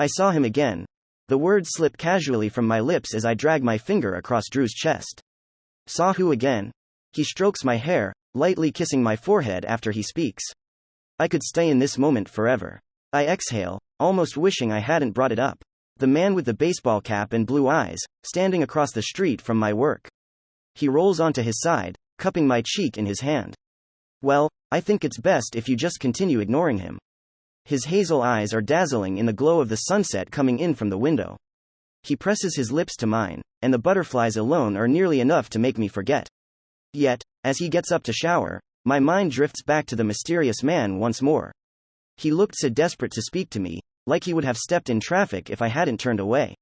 I saw him again. The words slip casually from my lips as I drag my finger across Drew's chest. Saw who again? He strokes my hair, lightly kissing my forehead after he speaks. I could stay in this moment forever. I exhale, almost wishing I hadn't brought it up. The man with the baseball cap and blue eyes, standing across the street from my work. He rolls onto his side, cupping my cheek in his hand. Well, I think it's best if you just continue ignoring him. His hazel eyes are dazzling in the glow of the sunset coming in from the window. He presses his lips to mine, and the butterflies alone are nearly enough to make me forget. Yet, as he gets up to shower, my mind drifts back to the mysterious man once more. He looked so desperate to speak to me, like he would have stepped in traffic if I hadn't turned away.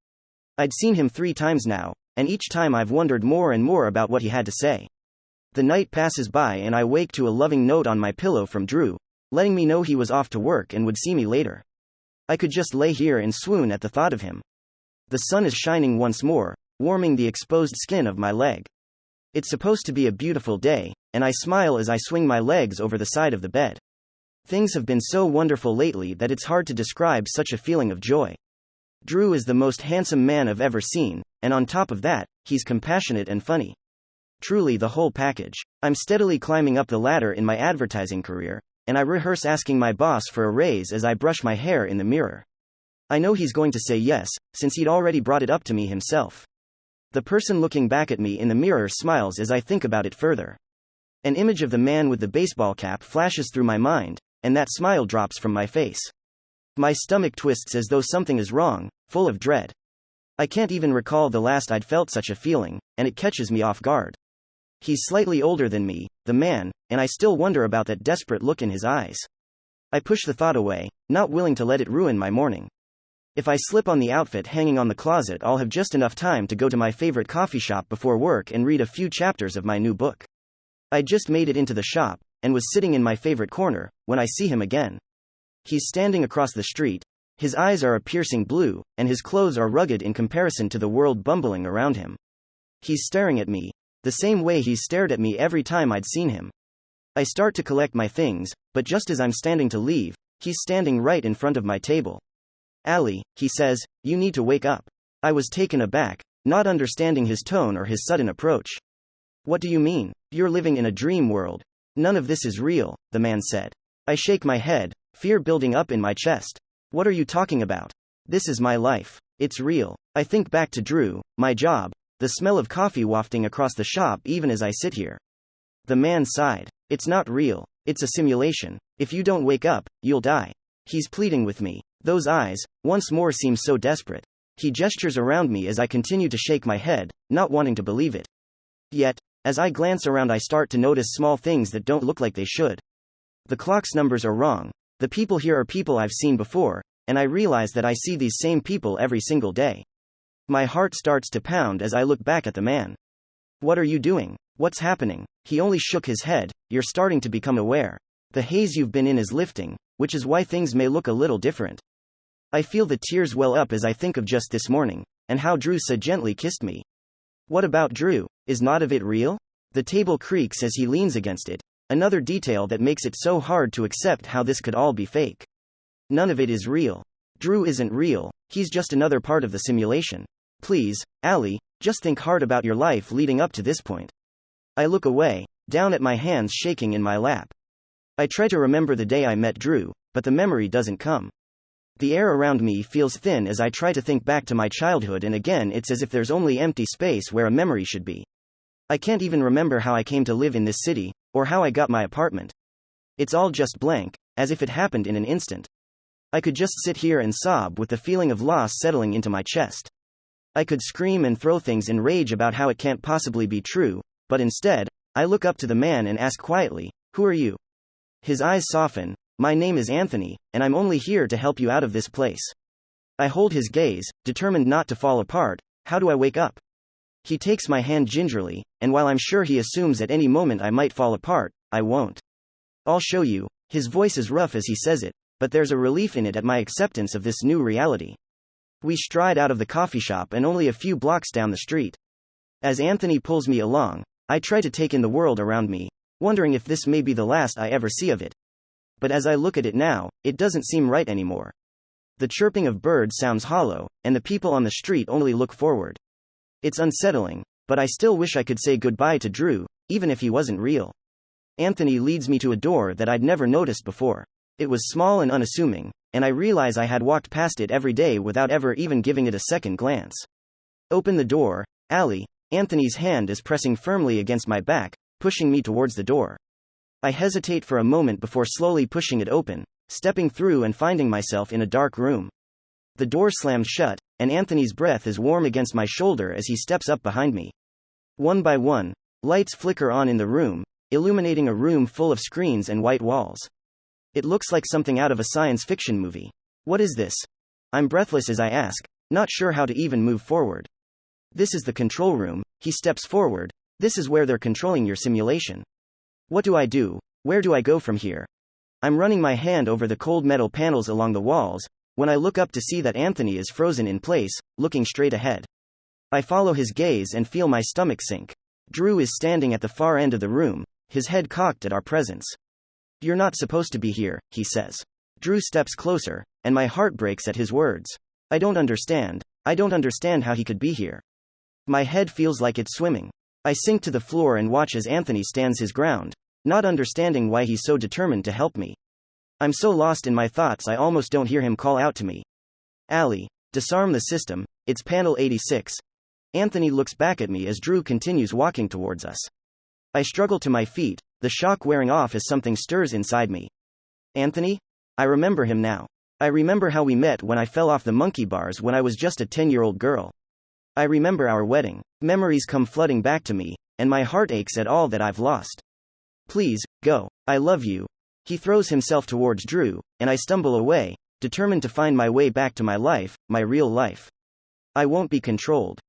I'd seen him 3 times now, and each time I've wondered more and more about what he had to say. The night passes by and I wake to a loving note on my pillow from Drew, letting me know he was off to work and would see me later. I could just lay here and swoon at the thought of him. The sun is shining once more, warming the exposed skin of my leg. It's supposed to be a beautiful day, and I smile as I swing my legs over the side of the bed. Things have been so wonderful lately that it's hard to describe such a feeling of joy. Drew is the most handsome man I've ever seen, and on top of that, he's compassionate and funny. Truly the whole package. I'm steadily climbing up the ladder in my advertising career, and I rehearse asking my boss for a raise as I brush my hair in the mirror. I know he's going to say yes, since he'd already brought it up to me himself. The person looking back at me in the mirror smiles as I think about it further. An image of the man with the baseball cap flashes through my mind, and that smile drops from my face. My stomach twists as though something is wrong, full of dread. I can't even recall the last I'd felt such a feeling, and it catches me off guard. He's slightly older than me, the man, and I still wonder about that desperate look in his eyes. I push the thought away, not willing to let it ruin my morning. If I slip on the outfit hanging on the closet, I'll have just enough time to go to my favorite coffee shop before work and read a few chapters of my new book. I just made it into the shop, and was sitting in my favorite corner, when I see him again. He's standing across the street. His eyes are a piercing blue, and his clothes are rugged in comparison to the world bumbling around him. He's staring at me, the same way he's stared at me every time I'd seen him. I start to collect my things, but just as I'm standing to leave, he's standing right in front of my table. "Allie," he says, "you need to wake up." I was taken aback, not understanding his tone or his sudden approach. "What do you mean? You're living in a dream world. None of this is real," the man said. I shake my head, fear building up in my chest. "What are you talking about? This is my life. It's real." I think back to Drew, my job, the smell of coffee wafting across the shop even as I sit here. The man sighed. "It's not real. It's a simulation. If you don't wake up, you'll die." He's pleading with me. Those eyes, once more, seem so desperate. He gestures around me as I continue to shake my head, not wanting to believe it. Yet, as I glance around, I start to notice small things that don't look like they should. The clock's numbers are wrong. The people here are people I've seen before, and I realize that I see these same people every single day. My heart starts to pound as I look back at the man. "What are you doing? What's happening?" He only shook his head. "You're starting to become aware. The haze you've been in is lifting, which is why things may look a little different." I feel the tears well up as I think of just this morning, and how Drew so gently kissed me. What about Drew? Is not of it real? The table creaks as he leans against it, another detail that makes it so hard to accept how this could all be fake. None of it is real. Drew isn't real, he's just another part of the simulation. Please, Allie, just think hard about your life leading up to this point. I look away, down at my hands shaking in my lap. I try to remember the day I met Drew, but the memory doesn't come. The air around me feels thin as I try to think back to my childhood, and again it's as if there's only empty space where a memory should be. I can't even remember how I came to live in this city, or how I got my apartment. It's all just blank, as if it happened in an instant. I could just sit here and sob with the feeling of loss settling into my chest. I could scream and throw things in rage about how it can't possibly be true, but instead, I look up to the man and ask quietly, "Who are you?" His eyes soften. "My name is Anthony, and I'm only here to help you out of this place." I hold his gaze, determined not to fall apart. "How do I wake up?" He takes my hand gingerly, and while I'm sure he assumes at any moment I might fall apart, I won't. "I'll show you." His voice is rough as he says it, but there's a relief in it at my acceptance of this new reality. We stride out of the coffee shop and only a few blocks down the street. As Anthony pulls me along, I try to take in the world around me, wondering if this may be the last I ever see of it. But as I look at it now, it doesn't seem right anymore. The chirping of birds sounds hollow, and the people on the street only look forward. It's unsettling, but I still wish I could say goodbye to Drew, even if he wasn't real. Anthony leads me to a door that I'd never noticed before. It was small and unassuming, and I realize I had walked past it every day without ever even giving it a second glance. Open the door, Allie. Anthony's hand is pressing firmly against my back, pushing me towards the door. I hesitate for a moment before slowly pushing it open, stepping through and finding myself in a dark room. The door slams shut, and Anthony's breath is warm against my shoulder as he steps up behind me. One by one, lights flicker on in the room, illuminating a room full of screens and white walls. It looks like something out of a science fiction movie. What is this? I'm breathless as I ask, not sure how to even move forward. This is the control room. He steps forward. This is where they're controlling your simulation. What do I do? Where do I go from here? I'm running my hand over the cold metal panels along the walls, when I look up to see that Anthony is frozen in place, looking straight ahead. I follow his gaze and feel my stomach sink. Drew is standing at the far end of the room, his head cocked at our presence. You're not supposed to be here, he says. Drew steps closer, and my heart breaks at his words. I don't understand how he could be here. My head feels like it's swimming. I sink to the floor and watch as Anthony stands his ground, not understanding why he's so determined to help me. I'm so lost in my thoughts I almost don't hear him call out to me. Allie, disarm the system, it's panel 86. Anthony looks back at me as Drew continues walking towards us. I struggle to my feet, the shock wearing off as something stirs inside me. Anthony? I remember him now. I remember how we met when I fell off the monkey bars when I was just a 10-year-old girl. I remember our wedding. Memories come flooding back to me, and my heart aches at all that I've lost. Please, go. I love you. He throws himself towards Drew, and I stumble away, determined to find my way back to my life, my real life. I won't be controlled.